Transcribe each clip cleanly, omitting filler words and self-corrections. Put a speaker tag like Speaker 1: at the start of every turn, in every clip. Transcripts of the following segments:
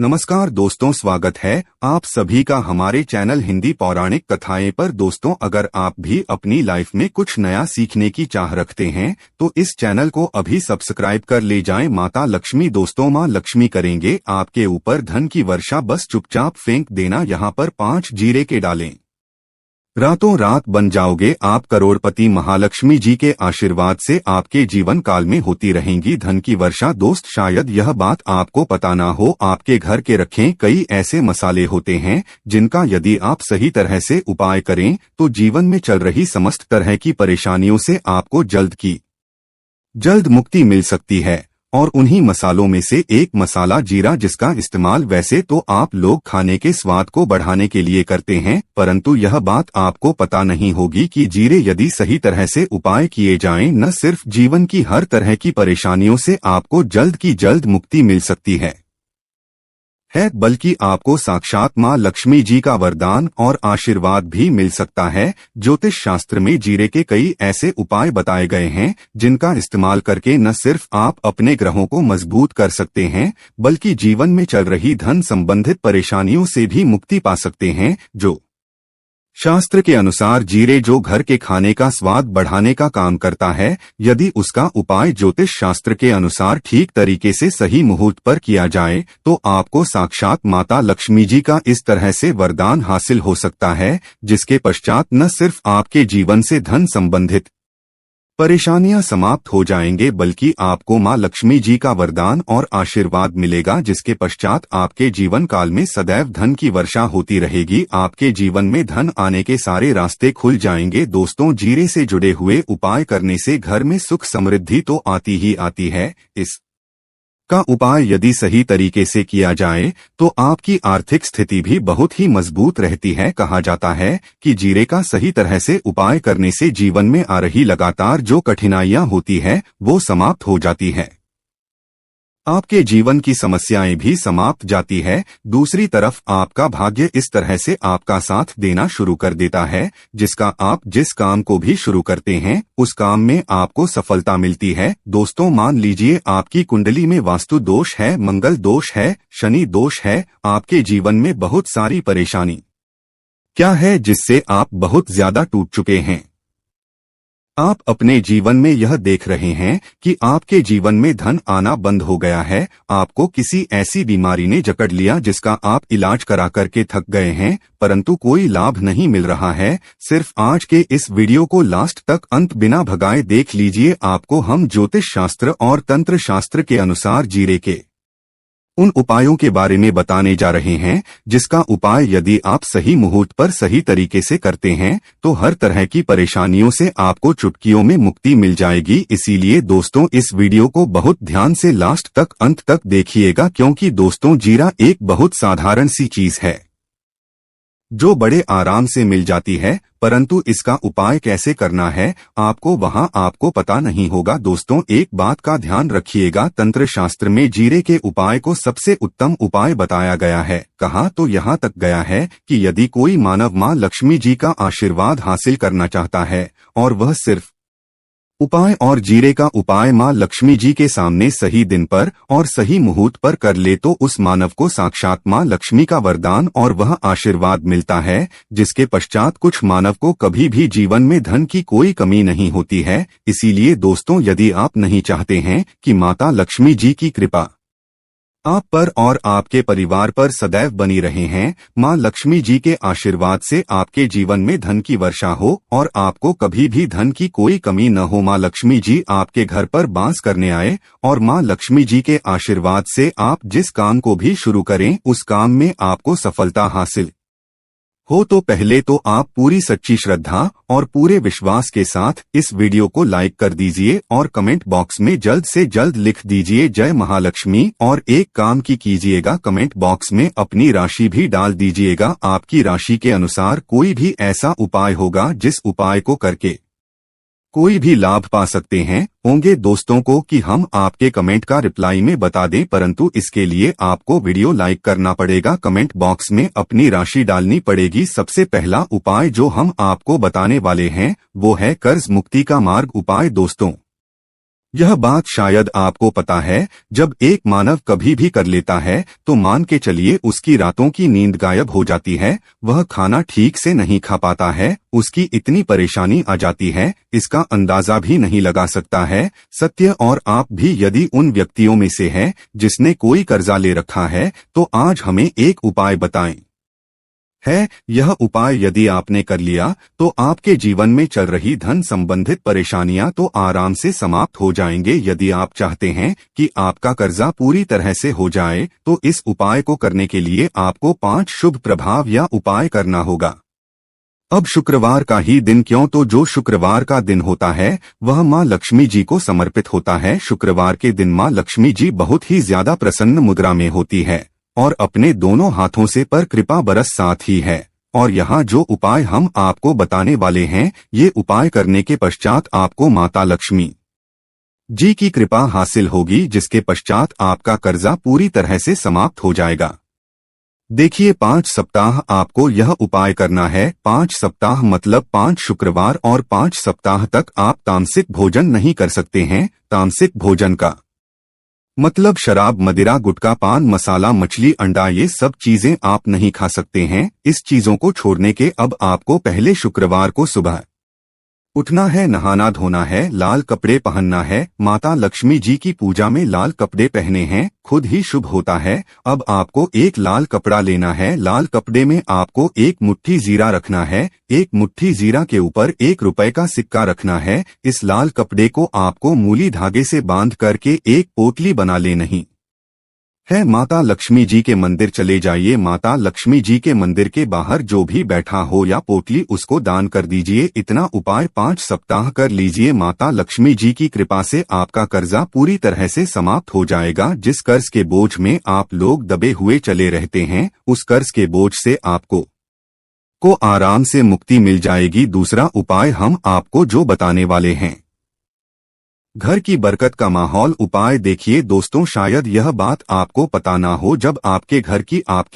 Speaker 1: नमस्कार दोस्तों, स्वागत है आप सभी का हमारे चैनल हिंदी पौराणिक कथाएं पर। दोस्तों, अगर आप भी अपनी लाइफ में कुछ नया सीखने की चाह रखते हैं तो इस चैनल को अभी सब्सक्राइब कर ले जाएं। माता लक्ष्मी, दोस्तों माँ लक्ष्मी करेंगे आपके ऊपर धन की वर्षा, बस चुपचाप फेंक देना यहाँ पर 5 जीरे के डालें। रातों रात बन जाओगे आप करोड़पति। महालक्ष्मी जी के आशीर्वाद से आपके जीवन काल में होती रहेंगी धन की वर्षा। दोस्त, शायद यह बात आपको पता ना हो, आपके घर के रखे कई ऐसे मसाले होते हैं जिनका यदि आप सही तरह से उपाय करें तो जीवन में चल रही समस्त तरह की परेशानियों से आपको जल्द मुक्ति मिल सकती है। और उन्हीं मसालों में से एक मसाला जीरा, जिसका इस्तेमाल वैसे तो आप लोग खाने के स्वाद को बढ़ाने के लिए करते हैं, परंतु यह बात आपको पता नहीं होगी कि जीरे यदि सही तरह से उपाय किए जाएं, न सिर्फ जीवन की हर तरह की परेशानियों से आपको जल्द की जल्द मुक्ति मिल सकती है, बल्कि आपको साक्षात माँ लक्ष्मी जी का वरदान और आशीर्वाद भी मिल सकता है। ज्योतिष शास्त्र में जीरे के कई ऐसे उपाय बताए गए हैं जिनका इस्तेमाल करके न सिर्फ आप अपने ग्रहों को मजबूत कर सकते हैं, बल्कि जीवन में चल रही धन संबंधित परेशानियों से भी मुक्ति पा सकते हैं। जो शास्त्र के अनुसार जीरे जो घर के खाने का स्वाद बढ़ाने का काम करता है, यदि उसका उपाय ज्योतिष शास्त्र के अनुसार ठीक तरीके से सही मुहूर्त पर किया जाए तो आपको साक्षात माता लक्ष्मी जी का इस तरह से वरदान हासिल हो सकता है, जिसके पश्चात न सिर्फ आपके जीवन से धन संबंधित परेशानियां समाप्त हो जाएंगे, बल्कि आपको मां लक्ष्मी जी का वरदान और आशीर्वाद मिलेगा, जिसके पश्चात आपके जीवन काल में सदैव धन की वर्षा होती रहेगी। आपके जीवन में धन आने के सारे रास्ते खुल जाएंगे। दोस्तों, जीरे से जुड़े हुए उपाय करने से घर में सुख समृद्धि तो आती ही आती है। इस का उपाय यदि सही तरीके से किया जाए तो आपकी आर्थिक स्थिति भी बहुत ही मजबूत रहती है। कहा जाता है कि जीरे का सही तरह से उपाय करने से जीवन में आ रही लगातार जो कठिनाइयां होती है वो समाप्त हो जाती है, आपके जीवन की समस्याएं भी समाप्त जाती है। दूसरी तरफ आपका भाग्य इस तरह से आपका साथ देना शुरू कर देता है, जिसका आप जिस काम को भी शुरू करते हैं उस काम में आपको सफलता मिलती है। दोस्तों, मान लीजिए आपकी कुंडली में वास्तु दोष है, मंगल दोष है, शनि दोष है, आपके जीवन में बहुत सारी परेशानी क्या है जिससे आप बहुत ज्यादा टूट चुके हैं। आप अपने जीवन में यह देख रहे हैं कि आपके जीवन में धन आना बंद हो गया है, आपको किसी ऐसी बीमारी ने जकड़ लिया जिसका आप इलाज करा करके थक गए हैं, परंतु कोई लाभ नहीं मिल रहा है। सिर्फ आज के इस वीडियो को लास्ट तक अंत बिना भगाए देख लीजिए। आपको हम ज्योतिष शास्त्र और तंत्र शास्त्र के अनुसार जीरे के उन उपायों के बारे में बताने जा रहे हैं जिसका उपाय यदि आप सही मुहूर्त पर सही तरीके से करते हैं तो हर तरह की परेशानियों से आपको चुटकियों में मुक्ति मिल जाएगी। इसीलिए दोस्तों, इस वीडियो को बहुत ध्यान से लास्ट तक अंत तक देखिएगा, क्योंकि दोस्तों जीरा एक बहुत साधारण सी चीज है जो बड़े आराम से मिल जाती है, परंतु इसका उपाय कैसे करना है आपको पता नहीं होगा। दोस्तों, एक बात का ध्यान रखिएगा, तंत्र शास्त्र में जीरे के उपाय को सबसे उत्तम उपाय बताया गया है। कहा तो यहाँ तक गया है कि यदि कोई मानव माँ लक्ष्मी जी का आशीर्वाद हासिल करना चाहता है और वह सिर्फ उपाय और जीरे का उपाय माँ लक्ष्मी जी के सामने सही दिन पर और सही मुहूर्त पर कर ले तो उस मानव को साक्षात माँ लक्ष्मी का वरदान और वह आशीर्वाद मिलता है, जिसके पश्चात कुछ मानव को कभी भी जीवन में धन की कोई कमी नहीं होती है। इसीलिए दोस्तों, यदि आप नहीं चाहते हैं कि माता लक्ष्मी जी की कृपा आप पर और आपके परिवार पर सदैव बनी रहे हैं, माँ लक्ष्मी जी के आशीर्वाद से आपके जीवन में धन की वर्षा हो और आपको कभी भी धन की कोई कमी न हो, माँ लक्ष्मी जी आपके घर पर बास करने आए और माँ लक्ष्मी जी के आशीर्वाद से आप जिस काम को भी शुरू करें उस काम में आपको सफलता हासिल हो, तो पहले तो आप पूरी सच्ची श्रद्धा और पूरे विश्वास के साथ इस वीडियो को लाइक कर दीजिए और कमेंट बॉक्स में जल्द से जल्द लिख दीजिए जय महालक्ष्मी। और एक काम की कीजिएगा, कमेंट बॉक्स में अपनी राशि भी डाल दीजिएगा। आपकी राशि के अनुसार कोई भी ऐसा उपाय होगा जिस उपाय को करके कोई भी लाभ पा सकते हैं होंगे दोस्तों को कि हम आपके कमेंट का रिप्लाई में बता दें, परंतु इसके लिए आपको वीडियो लाइक करना पड़ेगा, कमेंट बॉक्स में अपनी राशि डालनी पड़ेगी। सबसे पहला उपाय जो हम आपको बताने वाले हैं वो है कर्ज मुक्ति का मार्ग उपाय। दोस्तों, यह बात शायद आपको पता है, जब एक मानव कभी भी कर लेता है तो मान के चलिए उसकी रातों की नींद गायब हो जाती है, वह खाना ठीक से नहीं खा पाता है, उसकी इतनी परेशानी आ जाती है, इसका अंदाजा भी नहीं लगा सकता है। सत्य और आप भी यदि उन व्यक्तियों में से हैं जिसने कोई कर्जा ले रखा है, तो आज हमें एक उपाय बताएं। यह उपाय यदि आपने कर लिया तो आपके जीवन में चल रही धन संबंधित परेशानियां तो आराम से समाप्त हो जाएंगे। यदि आप चाहते हैं कि आपका कर्जा पूरी तरह से हो जाए तो इस उपाय को करने के लिए आपको 5 शुभ प्रभाव या उपाय करना होगा। अब शुक्रवार का ही दिन क्यों, तो जो शुक्रवार का दिन होता है वह माँ लक्ष्मी जी को समर्पित होता है। शुक्रवार के दिन माँ लक्ष्मी जी बहुत ही ज्यादा प्रसन्न मुद्रा में होती है और अपने दोनों हाथों से पर कृपा बरस साथ ही है। और यहाँ जो उपाय हम आपको बताने वाले हैं, ये उपाय करने के पश्चात आपको माता लक्ष्मी जी की कृपा हासिल होगी, जिसके पश्चात आपका कर्जा पूरी तरह से समाप्त हो जाएगा। देखिए, 5 सप्ताह आपको यह उपाय करना है। 5 सप्ताह मतलब 5 शुक्रवार और 5 सप्ताह तक आप तामसिक भोजन नहीं कर सकते हैं। तामसिक भोजन का मतलब शराब, मदिरा, गुटखा, पान मसाला, मछली, अंडा, ये सब चीजें आप नहीं खा सकते हैं। इस चीजों को छोड़ने के अब आपको पहले शुक्रवार को सुबह उठना है, नहाना धोना है, लाल कपड़े पहनना है, माता लक्ष्मी जी की पूजा में लाल कपड़े पहने हैं, खुद ही शुभ होता है। अब आपको एक लाल कपड़ा लेना है, लाल कपड़े में आपको 1 मुट्ठी जीरा रखना है, 1 मुट्ठी जीरा के ऊपर 1 रुपए का सिक्का रखना है। इस लाल कपड़े को आपको मूली धागे से बांध करके एक पोटली बना लेनी है। माता लक्ष्मी जी के मंदिर चले जाइए, माता लक्ष्मी जी के मंदिर के बाहर जो भी बैठा हो या पोटली उसको दान कर दीजिए। इतना उपाय 5 सप्ताह कर लीजिए, माता लक्ष्मी जी की कृपा से आपका कर्जा पूरी तरह से समाप्त हो जाएगा। जिस कर्ज के बोझ में आप लोग दबे हुए चले रहते हैं, उस कर्ज के बोझ से आपको आराम से मुक्ति मिल जाएगी। दूसरा उपाय हम आपको जो बताने वाले हैं, घर की बरकत का माहौल उपाय। देखिए दोस्तों, शायद यह बात आपको पता ना हो, जब आपके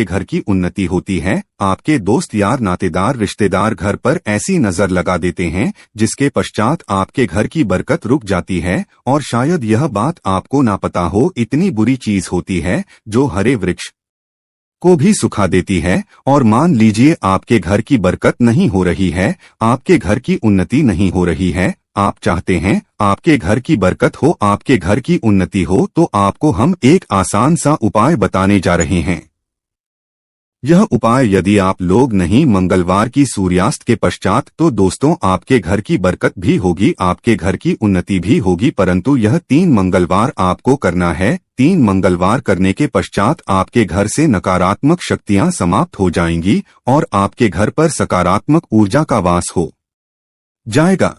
Speaker 1: घर की उन्नति होती है, आपके दोस्त, यार, नातेदार, रिश्तेदार घर पर ऐसी नजर लगा देते हैं जिसके पश्चात आपके घर की बरकत रुक जाती है। और शायद यह बात आपको ना पता हो, इतनी बुरी चीज होती है जो हरे वृक्ष को भी सुखा देती है। और मान लीजिए आपके घर की बरकत नहीं हो रही है, आपके घर की उन्नति नहीं हो रही है, आप चाहते हैं आपके घर की बरकत हो, आपके घर की उन्नति हो, तो आपको हम एक आसान सा उपाय बताने जा रहे हैं। यह उपाय यदि आप लोग नहीं मंगलवार की सूर्यास्त के पश्चात, तो दोस्तों आपके घर की बरकत भी होगी, आपके घर की उन्नति भी होगी, परंतु यह 3 मंगलवार आपको करना है। 3 मंगलवार करने के पश्चात आपके घर से नकारात्मक शक्तियां समाप्त हो जाएंगी और आपके घर पर सकारात्मक ऊर्जा का वास हो जाएगा।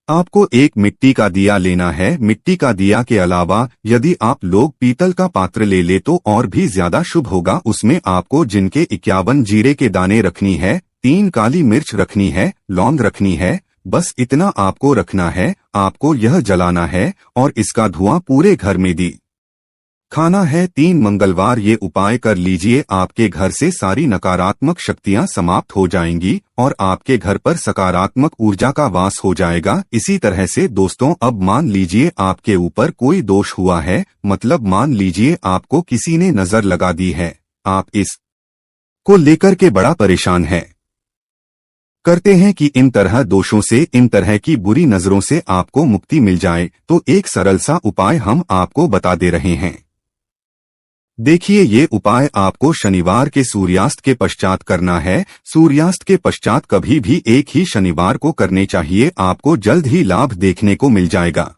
Speaker 1: आपको एक मिट्टी का दिया लेना है। मिट्टी का दिया के अलावा यदि आप लोग पीतल का पात्र ले तो और भी ज्यादा शुभ होगा। उसमें आपको जिनके 51 जीरे के दाने रखनी है, 3 काली मिर्च रखनी है, लौंग रखनी है, बस इतना आपको रखना है। आपको यह जलाना है और इसका धुआं पूरे घर में खाना है। 3 मंगलवार ये उपाय कर लीजिए, आपके घर से सारी नकारात्मक शक्तियां समाप्त हो जाएंगी और आपके घर पर सकारात्मक ऊर्जा का वास हो जाएगा। इसी तरह से दोस्तों, अब मान लीजिए आपके ऊपर कोई दोष हुआ है, मतलब मान लीजिए आपको किसी ने नजर लगा दी है, आप इस को लेकर के बड़ा परेशान है, करते हैं कि इन तरह दोषों से, इन तरह की बुरी नजरों से आपको मुक्ति मिल जाए, तो एक सरल सा उपाय हम आपको बता दे रहे हैं। देखिए, ये उपाय आपको शनिवार के सूर्यास्त के पश्चात करना है। सूर्यास्त के पश्चात कभी भी एक ही शनिवार को करने चाहिए, आपको जल्द ही लाभ देखने को मिल जाएगा।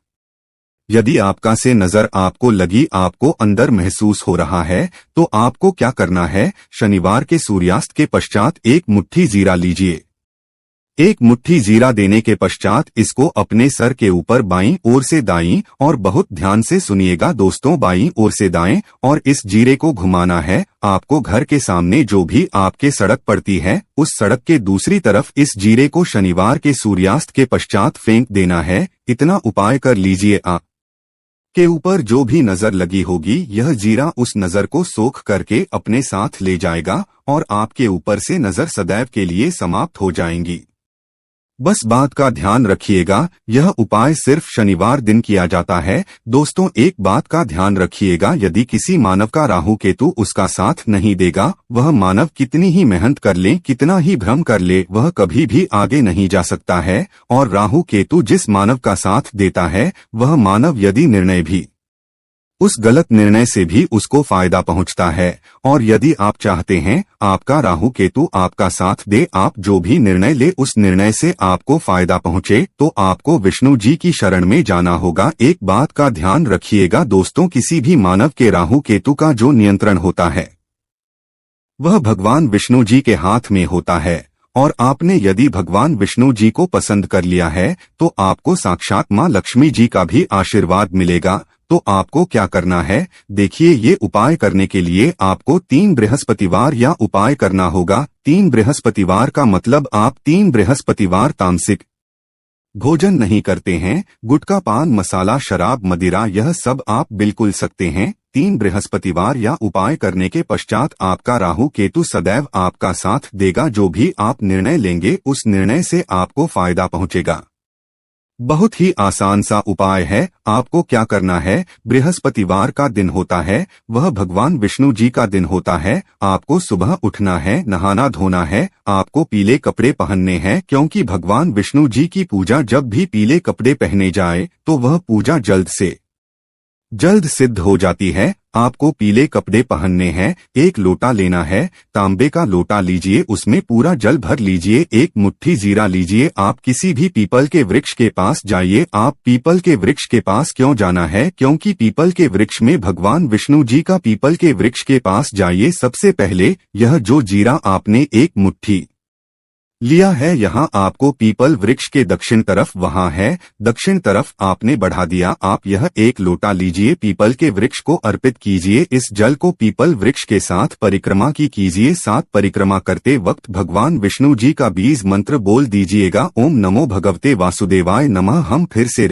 Speaker 1: यदि आपका से नजर आपको लगी, आपको अंदर महसूस हो रहा है, तो आपको क्या करना है, शनिवार के सूर्यास्त के पश्चात 1 मुट्ठी जीरा लीजिए। 1 मुट्ठी जीरा देने के पश्चात इसको अपने सर के ऊपर बाईं ओर से दाईं, और बहुत ध्यान से सुनिएगा दोस्तों, बाईं ओर से दाएं, और इस जीरे को घुमाना है। आपको घर के सामने जो भी आपके सड़क पड़ती है, उस सड़क के दूसरी तरफ इस जीरे को शनिवार के सूर्यास्त के पश्चात फेंक देना है। इतना उपाय कर लीजिए, आप के ऊपर जो भी नजर लगी होगी, यह जीरा उस नजर को सोख करके अपने साथ ले जाएगा और आपके ऊपर से नजर सदैव के लिए समाप्त हो जाएंगी। बस बात का ध्यान रखिएगा, यह उपाय सिर्फ शनिवार दिन किया जाता है। दोस्तों, एक बात का ध्यान रखिएगा, यदि किसी मानव का राहु केतु उसका साथ नहीं देगा, वह मानव कितनी ही मेहनत कर ले, कितना ही भ्रम कर ले, वह कभी भी आगे नहीं जा सकता है। और राहु केतु जिस मानव का साथ देता है, वह मानव यदि निर्णय भी उस गलत निर्णय से भी उसको फायदा पहुंचता है। और यदि आप चाहते हैं आपका राहु केतु आपका साथ दे, आप जो भी निर्णय ले उस निर्णय से आपको फायदा पहुंचे, तो आपको विष्णु जी की शरण में जाना होगा। एक बात का ध्यान रखिएगा दोस्तों, किसी भी मानव के राहु केतु का जो नियंत्रण होता है वह भगवान विष्णु जी के हाथ में होता है। और आपने यदि भगवान विष्णु जी को पसंद कर लिया है तो आपको साक्षात मां लक्ष्मी जी का भी आशीर्वाद मिलेगा। तो आपको क्या करना है, देखिए, ये उपाय करने के लिए आपको 3 बृहस्पतिवार या उपाय करना होगा। 3 बृहस्पतिवार का मतलब आप 3 बृहस्पतिवार तामसिक भोजन नहीं करते हैं। गुटखा, पान मसाला, शराब, मदिरा, यह सब आप बिल्कुल सकते हैं। 3 बृहस्पतिवार या उपाय करने के पश्चात आपका राहु केतु सदैव आपका साथ देगा। जो भी आप निर्णय लेंगे उस निर्णय से आपको फायदा पहुंचेगा। बहुत ही आसान सा उपाय है। आपको क्या करना है, बृहस्पतिवार का दिन होता है, वह भगवान विष्णु जी का दिन होता है। आपको सुबह उठना है, नहाना धोना है, आपको पीले कपड़े पहनने हैं, क्योंकि भगवान विष्णु जी की पूजा जब भी पीले कपड़े पहने जाए तो वह पूजा जल्द से जल्द सिद्ध हो जाती है। आपको पीले कपड़े पहनने हैं, एक लोटा लेना है, तांबे का लोटा लीजिए, उसमें पूरा जल भर लीजिए, एक मुट्ठी जीरा लीजिए। आप किसी भी पीपल के वृक्ष के पास जाइए। आप पीपल के वृक्ष के पास क्यों जाना है, क्योंकि पीपल के वृक्ष में भगवान विष्णु जी का पीपल के वृक्ष के पास जाइए। सबसे पहले यह जो जीरा आपने एक मुट्ठी लिया है, यहाँ आपको पीपल वृक्ष के दक्षिण तरफ वहाँ है, दक्षिण तरफ आपने बढ़ा दिया। आप यह एक लोटा लीजिए, पीपल के वृक्ष को अर्पित कीजिए। इस जल को पीपल वृक्ष के साथ परिक्रमा की कीजिए। 7 परिक्रमा करते वक्त भगवान विष्णु जी का बीज मंत्र बोल दीजिएगा, ओम नमो भगवते वासुदेवाय नमः। हम फिर से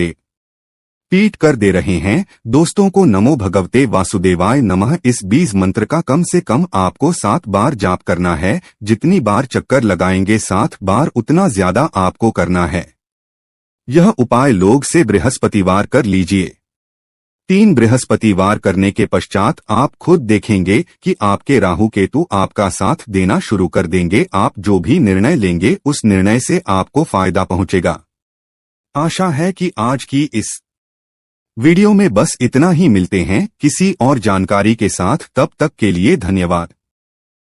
Speaker 1: रिपीट कर दे रहे हैं दोस्तों को, नमो भगवते वासुदेवाय नमः। इस बीज मंत्र का कम से कम आपको 7 बार जाप करना है। जितनी बार चक्कर लगाएंगे 7 बार, उतना ज्यादा आपको करना है। यह उपाय लोग से बृहस्पतिवार कर लीजिए। 3 बृहस्पतिवार करने के पश्चात आप खुद देखेंगे कि आपके राहु केतु आपका साथ देना शुरू कर देंगे। आप जो भी निर्णय लेंगे उस निर्णय से आपको फायदा पहुंचेगा। आशा है कि आज की इस वीडियो में बस इतना ही। मिलते हैं किसी और जानकारी के साथ, तब तक के लिए धन्यवाद।